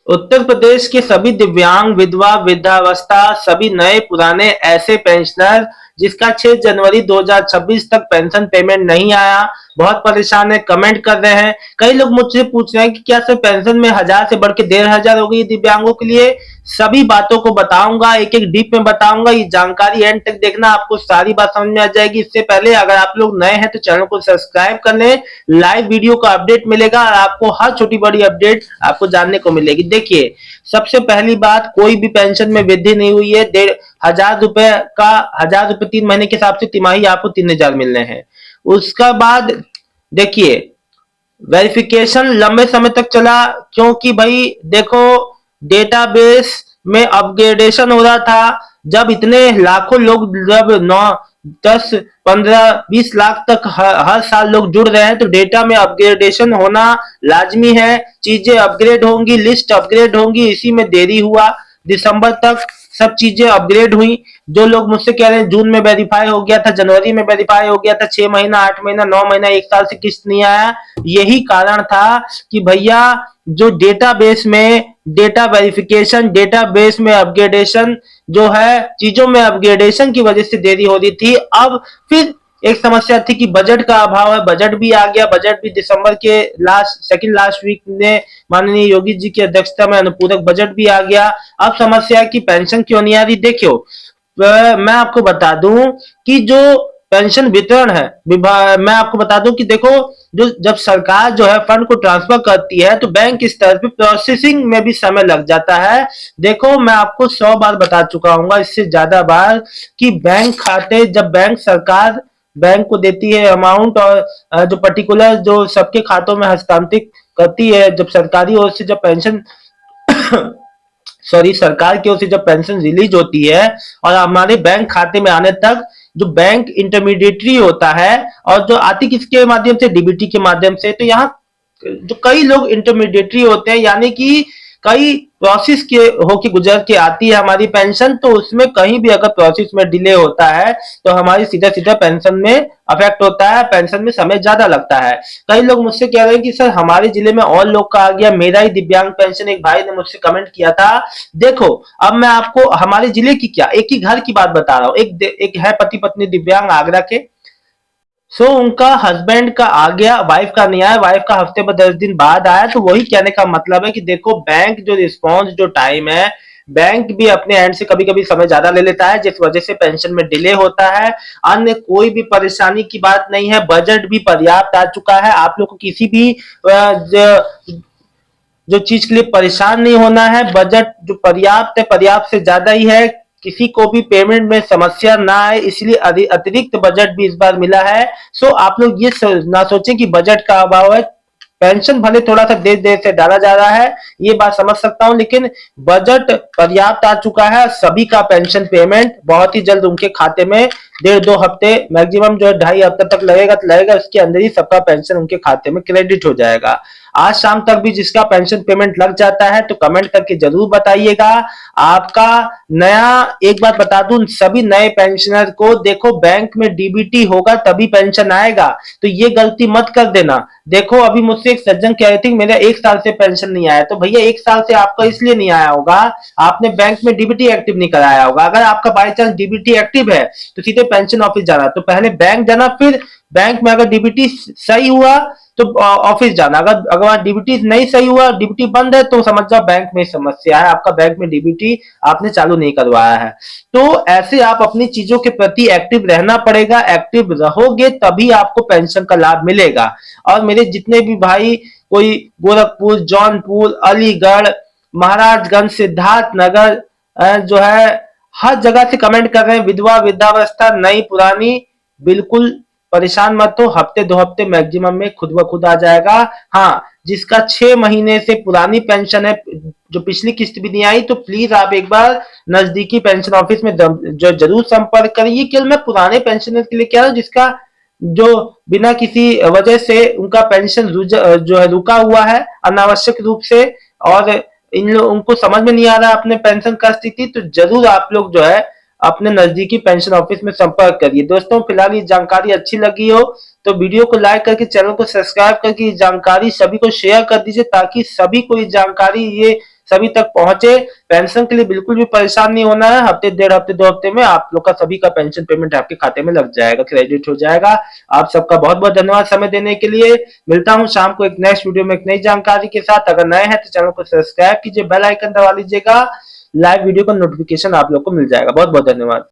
उत्तर प्रदेश के सभी दिव्यांग, विधवा, वृद्धावस्था, सभी नए पुराने ऐसे पेंशनर जिसका 6 जनवरी 2026 तक पेंशन पेमेंट नहीं आया, बहुत परेशान है, कमेंट कर रहे हैं। कई लोग मुझसे पूछ रहे हैं कि क्या सिर्फ पेंशन में 1000 से बढ़ के 1500 हो गई दिव्यांगों के लिए। सभी बातों को बताऊंगा, एक एक डीप में बताऊंगा। ये जानकारी एंड तक देखना, आपको सारी बात समझ में आ जाएगी। इससे पहले अगर आप लोग नए हैं तो चैनल को सब्सक्राइब कर लें, लाइव वीडियो का अपडेट मिलेगा और आपको हर छोटी बड़ी अपडेट आपको जानने को मिलेगी। देखिए, सबसे पहली बात, कोई भी पेंशन में वृद्धि नहीं हुई है। 1500 रुपए का 1000 रुपए 3 महीने के हिसाब से तिमाही आपको 3000 मिल रहे हैं। उसका बाद देखिए, वेरिफिकेशन लंबे समय तक चला, क्योंकि भाई देखो, डेटाबेस में अपग्रेडेशन हो रहा था। जब इतने लाखों लोग, जब 9 10 15 20 लाख तक हर साल लोग जुड़ रहे हैं, तो डेटा में अपग्रेडेशन होना लाजमी है। चीजें अपग्रेड होंगी, लिस्ट अपग्रेड होंगी, इसी में देरी हुआ। दिसंबर तक सब चीजें अपग्रेड हुई। जो लोग मुझसे कह रहे हैं जून में वेरीफाई हो गया था, जनवरी में वेरीफाई हो गया था, 6 महीना 8 महीना 9 महीना 1 साल से किस्त नहीं आया, यही कारण था कि भैया जो डेटाबेस में डेटा वेरिफिकेशन, डेटाबेस में अपग्रेडेशन जो है, चीजों में अपग्रेडेशन की वजह से देरी हो रही थी। अब फिर एक समस्या थी कि बजट का अभाव है। बजट भी आ गया, बजट भी दिसंबर के सेकंड लास्ट वीक में माननीय योगी जी की अध्यक्षता में अनुपूरक बजट भी आ गया। अब समस्या है कि पेंशन क्यों नहीं आ रही। देखियो, मैं आपको बता दूं कि जो पेंशन वितरण है, मैं आपको बता दूं कि देखो, जो जब सरकार जो है फंड को ट्रांसफर करती है तो बैंक स्तर पे प्रोसेसिंग में भी समय लग जाता है। देखो, मैं आपको 100 बार बता चुका हूँ, इससे ज्यादा बार, कि बैंक खाते, जब बैंक सरकार बैंक को देती है अमाउंट, और जो पर्टिकुलर जो सबके खातों में हस्तांतरित करती है, जब सरकारी ओर से जब पेंशन सॉरी सरकार की ओर से जब पेंशन रिलीज होती है और हमारे बैंक खाते में आने तक, जो बैंक इंटरमीडिएटरी होता है और जो आती किसके माध्यम से, डीबीटी के माध्यम से। तो यहाँ जो कई लोग इंटरमीडिएटरी होते हैं, यानी कि कई प्रोसेस के होके गुजर के आती है हमारी पेंशन, तो उसमें कहीं भी अगर प्रोसेस में डिले होता है तो हमारी सीधा सीधा पेंशन में अफेक्ट होता है, पेंशन में समय ज्यादा लगता है। कई लोग मुझसे कह रहे हैं कि सर हमारे जिले में और लोग का आ गया, मेरा ही दिव्यांग पेंशन, एक भाई ने मुझसे कमेंट किया था। देखो, अब मैं आपको हमारे जिले की क्या, एक ही घर की बात बता रहा हूँ। एक है पति पत्नी दिव्यांग आगरा के। उनका हस्बैंड का आ गया, वाइफ का नहीं आया, वाइफ का हफ्ते में 10 दिन बाद आया। तो वही कहने का मतलब है कि देखो, बैंक जो रिस्पॉन्स जो टाइम है, बैंक भी अपने एंड से कभी कभी समय ज्यादा ले लेता है, जिस वजह से पेंशन में डिले होता है। अन्य कोई भी परेशानी की बात नहीं है। बजट भी पर्याप्त आ चुका है, आप लोग को किसी भी जो चीज के लिए परेशान नहीं होना है। बजट जो पर्याप्त है, पर्याप्त से ज्यादा ही है। किसी को भी पेमेंट में समस्या ना आए, इसलिए अतिरिक्त बजट भी इस बार मिला है। आप लोग ये ना सोचें कि बजट का अभाव है। पेंशन भले थोड़ा सा देर देर से डाला जा रहा है, ये बात समझ सकता हूं, लेकिन बजट पर्याप्त आ चुका है। सभी का पेंशन पेमेंट बहुत ही जल्द उनके खाते में, 1.5 2 हफ्ते मैक्सिमम जो है 2.5 हफ्ते तक लगेगा तो लगेगा, उसके अंदर ही सबका पेंशन उनके खाते में क्रेडिट हो जाएगा। आज शाम तक भी जिसका पेंशन पेमेंट लग जाता है तो कमेंट करके जरूर बताइएगा। आपका नया, एक बात बता दूं सभी नए पेंशनर को, देखो बैंक में डीबीटी होगा तभी पेंशन आएगा, तो ये गलती मत कर देना। देखो, अभी मुझसे एक सज्जन कह रहे थे कि मेरा 1 साल से पेंशन नहीं आया, तो भैया 1 साल से आपका इसलिए नहीं आया होगा, आपने बैंक में डीबीटी एक्टिव नहीं कराया होगा। अगर आपका बाई चांस डीबीटी एक्टिव है तो सीधे पेंशन ऑफिस जाना, तो पहले बैंक जाना, फिर बैंक में अगर डीबीटी सही हुआ तो ऑफिस जाना। अगर डीबीटी नहीं सही हुआ, डीबीटी बंद है, तो समझ जाओ बैंक में समस्या है, आपका बैंक में डीबीटी आपने चालू नहीं करवाया है। तो ऐसे आप अपनी चीजों के प्रति एक्टिव रहना पड़ेगा। एक्टिव रहोगे तभी आपको पेंशन का लाभ मिलेगा। और मेरे जितने भी भाई, कोई गोरखपुर, जौनपुर, अलीगढ़, महाराजगंज, सिद्धार्थनगर जो है, हर जगह से कमेंट कर रहे हैं, विधवा वृद्धावस्था नई पुरानी, बिल्कुल परेशान मत हो, हफ्ते 2 हफ्ते मैक्सिमम में खुद ब खुद आ जाएगा। हाँ, जिसका 6 महीने से पुरानी पेंशन है, जो पिछली किस्त भी नहीं आई, तो प्लीज आप एक बार नजदीकी पेंशन ऑफिस में जो जरूर संपर्क करिए। केवल मैं पुराने पेंशनर के लिए कह रहा हूँ, जिसका जो बिना किसी वजह से उनका पेंशन जो है रुका हुआ है अनावश्यक रूप से, और उनको समझ में नहीं आ रहा अपने पेंशन का स्थिति, तो जरूर आप लोग जो है अपने नजदीकी पेंशन ऑफिस में संपर्क करिए। दोस्तों, फिलहाल ये जानकारी अच्छी लगी हो तो वीडियो को लाइक करके चैनल को सब्सक्राइब करके जानकारी सभी को शेयर कर दीजिए, ताकि सभी को ये जानकारी, ये सभी तक पहुंचे। पेंशन के लिए बिल्कुल भी परेशान नहीं होना है, हफ्ते, डेढ़ हफ्ते, 2 हफ्ते में आप लोग का सभी का पेंशन पेमेंट आपके खाते में लग जाएगा, क्रेडिट हो जाएगा। आप सबका बहुत बहुत धन्यवाद समय देने के लिए। मिलता हूं शाम को एक नेक्स्ट वीडियो में एक नई जानकारी के साथ। अगर नए हैं तो चैनल को सब्सक्राइब कीजिए, बेल आइकन दबा लीजिएगा, लाइव वीडियो का नोटिफिकेशन आप लोग को मिल जाएगा। बहुत बहुत धन्यवाद।